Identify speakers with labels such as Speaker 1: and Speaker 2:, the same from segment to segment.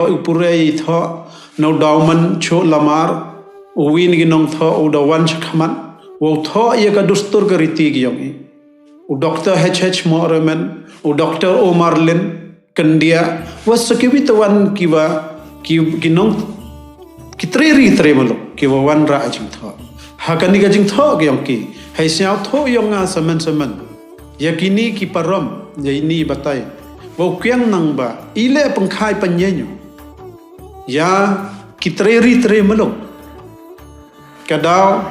Speaker 1: Upurei tho no dauman cho lamar uwin ginong tho udawan chakaman wo tho ye ka dustur gariti giyongi u Dr. H.H. Moreman u Dr. Omar Lin kandia wasakiwi tawan kiwa ginong kitreri tremalo kiwa wan ra ajing tho hakani gajing tho giyongki hai siaw tho yonga saman yakini ki param yaini batai wo kyang nang ba ile pengkhai panyenyo ya kitreri tremalong kadau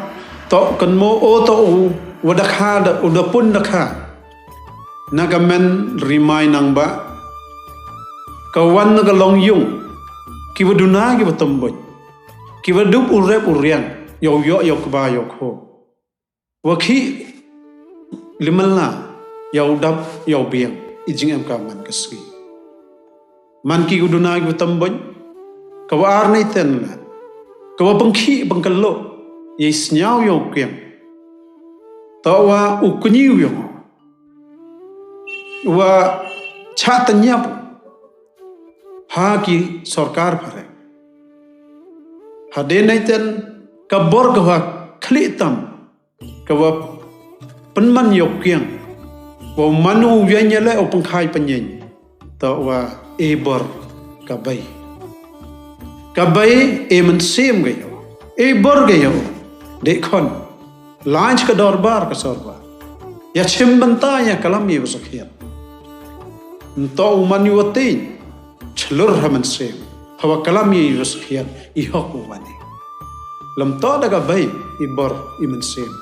Speaker 1: to kanmo o to wadakha da udapun dakha nagamen rimai nang ba kawan nagalong yung kiwaduna kiwatomboy kiwadup urep uriang yo kba yo kho wakhi limalna yo dap yo biang ijing am kaman kasgi man ki guduna kiwatomboy kawa arnay ten la kawa bangki bangkalo yes nyaw yo kyang tawa ukunyiw yo wa chatanyap ha ki sarkar phare hade nay ten kabor kawa khlitam kawa penman yo kyang wa manu yanyale o pangkhai panyen tawa ebor kabay kabai eman sem gayo bor gayo dekhon launch ka dorbar ka sorba ya chimbanta ya kalam ye wasakhiya to umani wati chlur haman sem hawa kalam ye wasakhiya ihok wani lam to daga bai bor iman sem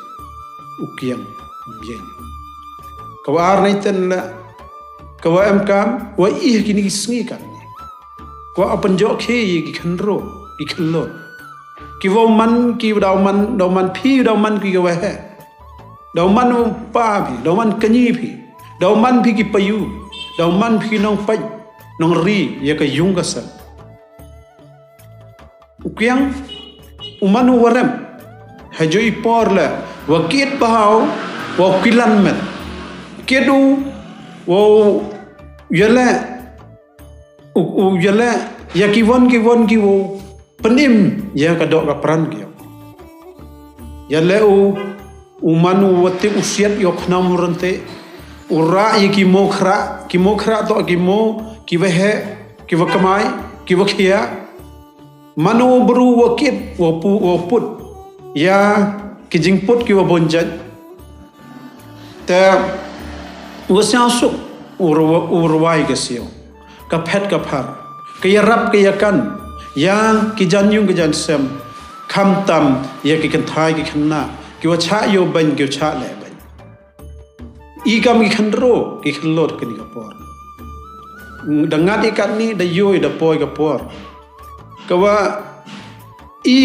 Speaker 1: ukiam bien kawar naiten la kawa amkam wa ih kini sngi kan ko apan jo khe ki khanro ki khallo ki wo man ki daw man phi daw man ki wa he daw man pa phi daw man kanyi phi daw man phi ki payu daw man phi nong pai nong ri ye ka yung ka sa ukyang umanu waram hajo ipor la wakit bahaw wa kilan met kedu wo yala yala ya kiwon kiwo penim ya kadok kapran kyo yala umanu wate usiat yok namurante ura ye kimokra to kiwehe kiwakamai kiwakia manu bru wakit waput ya kijingput kiwabonjan ta wasyasuk urwai kasio kaphet kaphar kaya rap kaya kan yang kijan yung kijan sem kham tam ya ki kan thai ki khanna ki wa cha yo ban ki cha le ban I kam ki khandro ki khlot ki ka por dangat ikan ni da yoi da poi ka por kawa I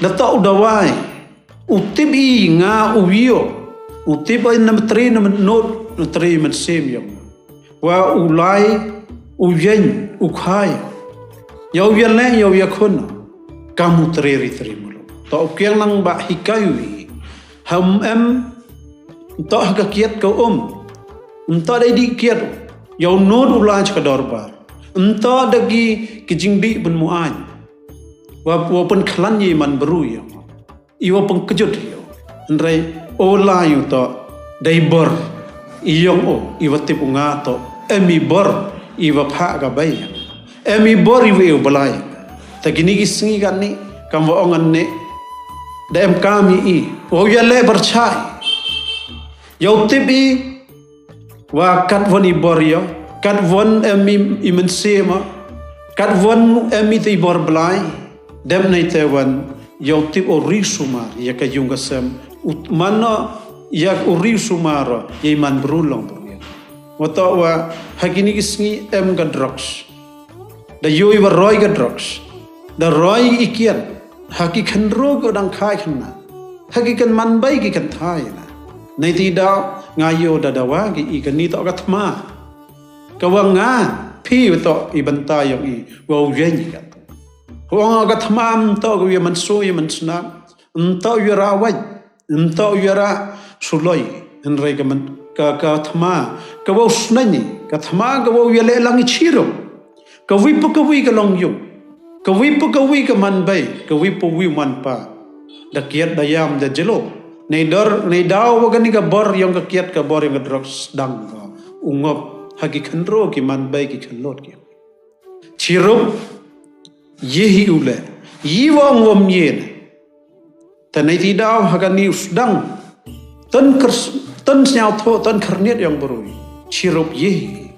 Speaker 1: da ta udawai utib I nga uwio utib ay nam 3 nam not 3 man sem yo wa ulai uyen ukhai yau yale yau yakun kamu treri mulo to kyang nang ba hikayu ham to ka kiat ko to dai di kiat yau nod ulaj ka dorbar to dagi kijingbi bun muan wa pen khlan yi man bru yo iwa peng kejut yo ndrai olayu to dai bor iyong iwa tipunga to emi bor iwa pha ga bay emi bor iwa balai tagini gisngi kan ni kam wa ongan ne dem kami I o yale berchai yau tibi wa kat woni bor yo kat won emi imen sema kat won emi ti bor balai dem nei tewan yau tib o risumar ya ka yung gasem mana yak uri sumara yeman brulong wato wa hakini gisngi ga drugs da yoi wa roy ga drugs da roy ikian haki kan ro go dang khai khanna haki kan man bai ki kan thai na nei ti da ngayo da dawa ki I kan ni to ga thma ka wa nga phi to I banta yo I wa yen ka ho ga thma to go ye man so ye man sna to yura wa to yura suloi enrai ka man ka thma ka wo snani ka thma ka wo yele lang chiro kawi ka long yung, kawi ka man bay, kawi man pa, da kiat da yam da jelo, nei daw wagani ka bor yung ka kiat ka bor yung ka drugs dang ka, ungop hagi khandro ki man bay ki khanlot ki. Chirup yehi ule, yiwa ngom yen, tanai ti daw hagani usdang, tan nyao tho tan kharniat yang berui, chirup yehi,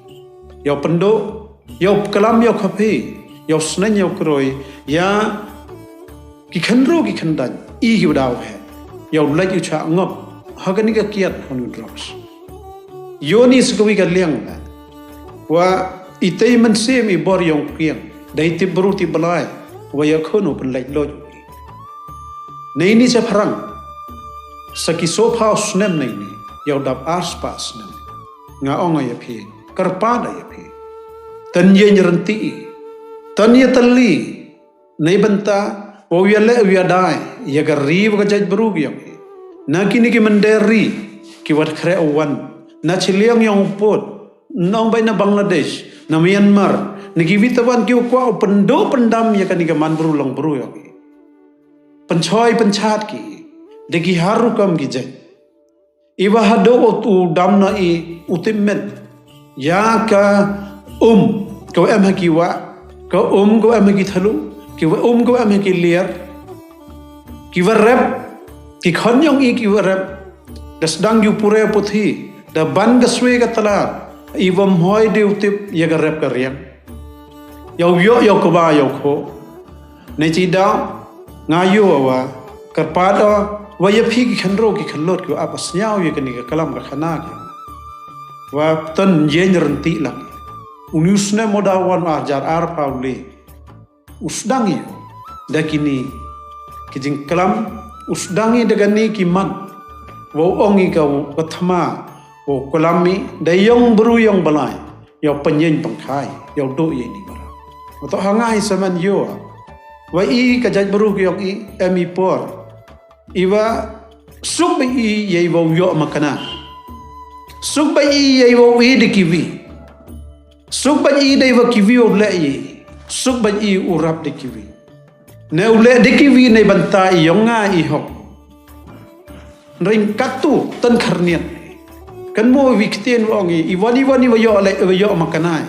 Speaker 1: yau pendo, yau kalam yau kape, yau snen yau kroi, ya ki khandro ki khandan, i ki daw hai, yau laj yu cha ngop, hagani ka kiat honu drugs. Yoni sekawi ka liang la, wa itay man sem i bor yung kiang, dai ti beru ti balai, wa ya khono pen laj loj. Nei ni sa parang, sa ki sopa snem nei ni, yau dap aspa snem, nga onga ya pi, karpada ya pi. Tan ye nyerenti, tan ye tali, nei banta, wa ya le ya dai, ya gari wa jaj beru yang. Na kini ki menderi, ki wat kre awan, na chiliang yang upot, nong bay na Bangladesh, na Myanmar, nagiwitawan ki kwa pendo pendam ya kani ka man berulang beru yang. Pencoy penchat ki, degi haru kam ki jaj. Iwa hado tu damna i utimet, ya ka kau em haki wa, kau em haki thalu, kau em haki liar, kiwa rep, ki khonyong i kiwa rep, dasdang yu pure puthi, da ban gaswe ka tala, iwa mhoy de utip ya ka rep ka riang, yau ka ba yau ko, nechi da ngayo wa, karpada wa ya phi ki khandro ki khanlot ki apas nyao ye kani ka kalam ka khana ki, wa tan ye nyerenti lang. Unusne modawan ajar pauli usdangi dakini kijing kalam usdangi dagani kiman wo ongi ka wathama wo kolami dayong beru yang balai yo penyen pangkai yo do ye ni bara to hangai saman yo wa i ka jaj beru ki i emi por iwa suk i ye wo yo makana suk i ye wo i dikiwi suk ban i dai wa kiwi ule i suk ban i urap de kiwi ne ule de kiwi ne banta i yonga i hok ring katu tan kharniat kan mo wiktien wongi i wani wa yo makanai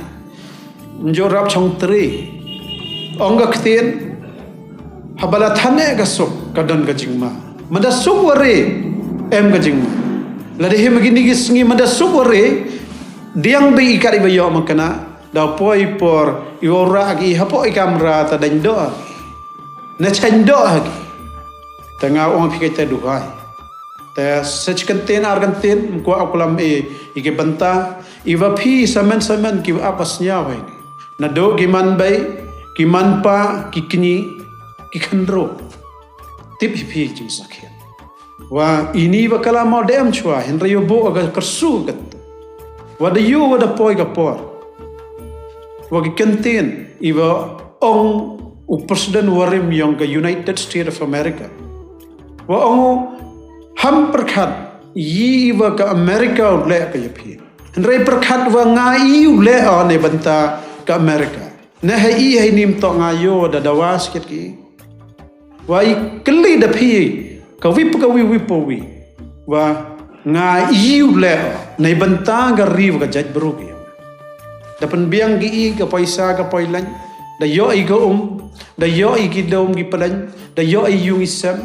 Speaker 1: njo rap chong tri onga ktien habala thane ga suk kadan ga jingma mada suk ware em ga jingma lade he magini gisngi mada suk ware diang bi ikari bayo makana da poi por iora gi hapo i kamera ta dan do na chen do gi tanga ong phikai ta duhai ta sech kanten arganten ko akulam ike banta iwa phi saman ki apas nya wai na do gi man bai ki man pa ki kini ki khandro tip phi jing sakhe wa ini wakala mo dem chwa henry bo aga kersu gat wada yu wada poi ka por wagi kantin iwa ong u president warim yang ke United States of America wa ong ham perkhat yi wa ka America le ka yapi henry perkhat wa ngai le ne banta ka America na hai nim to ngayo da dawas kit ki wa i kli da phi ka wip wi wa nga iu le nei banta ga riv ga jaj bru ki dapan biang gi ga paisa ga poilan da yo i ga da yo i gi dom gi palan da yo i yung isam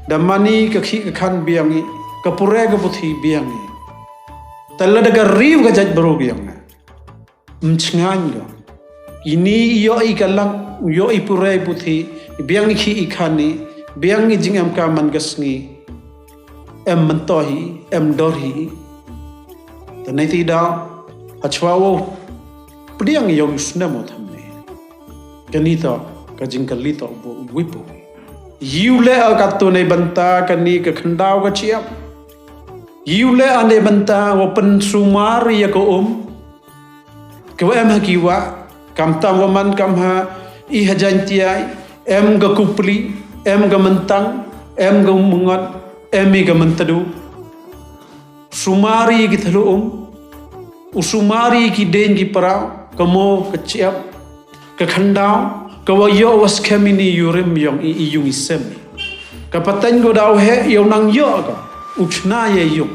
Speaker 1: da mani ka khi ka khan biang i ka pure ga puthi biang i talla da ga riv ga jaj bru gi na mchngan ga ini yo i kalang yo i pure puthi biang khi i khani biang i jingam ka man gasngi em mentohi em dorhi tanai ti da achwawo pdiang yong snamo thamne kanita ka jingkali to bo wipo yule ka to nei banta kani ka khandau ka chiap yule ane banta open sumar ya ko ko em hakiwa kam tam waman kam ha i hajantiai em ga kupli em ga mentang em ga mungat emi ga mentadu sumari ki thalu usumari ki den ki para kamo keciap ke khandau ke wayo was kemini yurim yang iyung isem ke patan go dau he yo nang yo ka uchna ye yung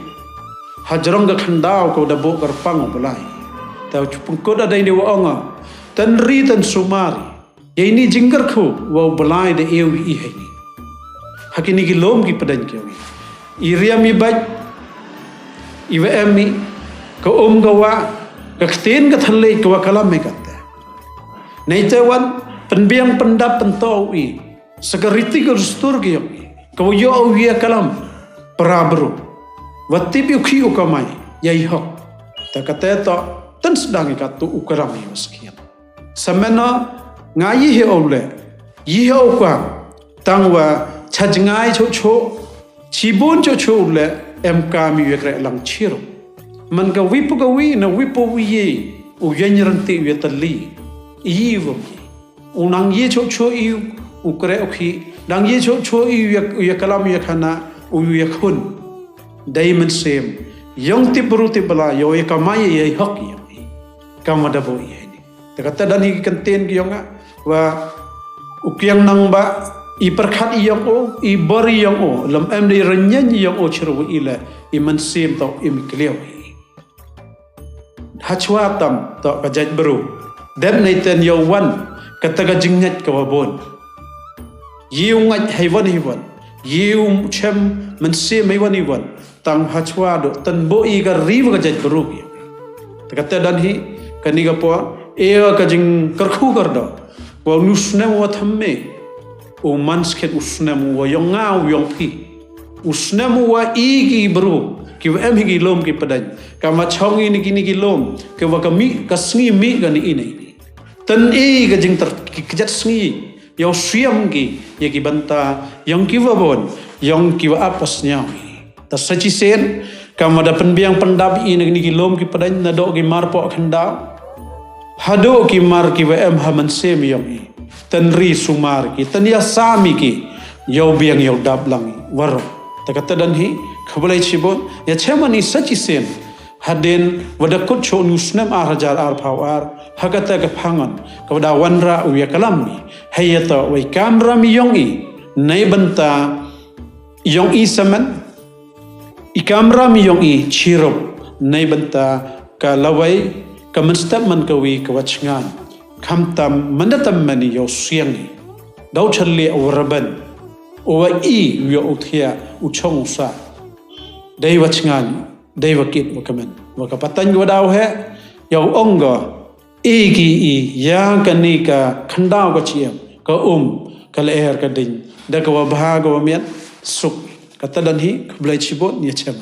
Speaker 1: hajrong ke khandau ko da bo karpang belai tau chupung ko da dai wa onga tan ri tan sumari ye ini jinggar ko wa belai de eu i he ni hakini ki lom ki padan ki iria mi baj iwa emi ke gawa ke ktin ke thalle ke wa kalam me kata nei tewan penbiang pendap pentau i segeriti ke rustur ki ke yo wi kalam parabro wati bi khi ukamai yai hok ta kata to tan sedang ka tu ukaram i waskian samena ngai he ole yi he ukwa tangwa chajngai cho cho chibun cho cho le em ka mi wekre lang chiro man ka wipu ka wi na wipu wi ye u yenranti wetali i wo unang ye cho cho i ukre okhi dang ye cho cho i ye kalam ye khana u ye khun diamond sem yong ti bru ti bala yo ye kamai ye hok ye kamada bo ye ni ta kata dan hi kanten ki yonga wa ukyang nang ba i perkhat i yang o i bari yang o lam em di renyan yang o chru ila i man sim to im kleo hachwa tam to kajat bru dem nei ten yo wan kataga jingnat ka wabon yiu ngat haiwan yiu chem man sim mai wan iwan tang hachwa do tan bo i ga ri ga jat bru ta kata dan hi kani ga po e ka jing karkhu kar do wa nusne wa thamme o mansket usnemu wa yongau yong pi usnemu wa igi bro ki em higi lom ki padan kama chongi ni kini ki lom ke wa kami kasngi mi gani ini tan e ga jing ter kijat sngi yo siam ki ye ki banta yong ki wa bon yong ki wa apas nya ta sachi sen kama da penbiang pendap ini ki lom ki padan na do ki marpo khanda hado ki mar ki wa em haman sem yong i tanri sumar ki tania sami ki yo biang yo dab lang war ta kata dan hi khabalai chibon ya chemani sachi sen haden wadakut cho nusnam hajar phawar hagata ka phangan kawda wanra uya kalami hayata wai kamra mi yongi nai banta yongi saman i kamra mi yongi chirop nai banta ka lawai ka manstab man kawi ka wachngan kamtam mandatam mani yo siangi dau challe awraban owa i yo uthia uchong sa dai wachngan dai wakit wakaman wakapatan go dau he yo onga igi i ya kanika khandau ka chiam ka ka leher ka ding da ka wa bha go miat suk kata dan hi khlai chibot ni chem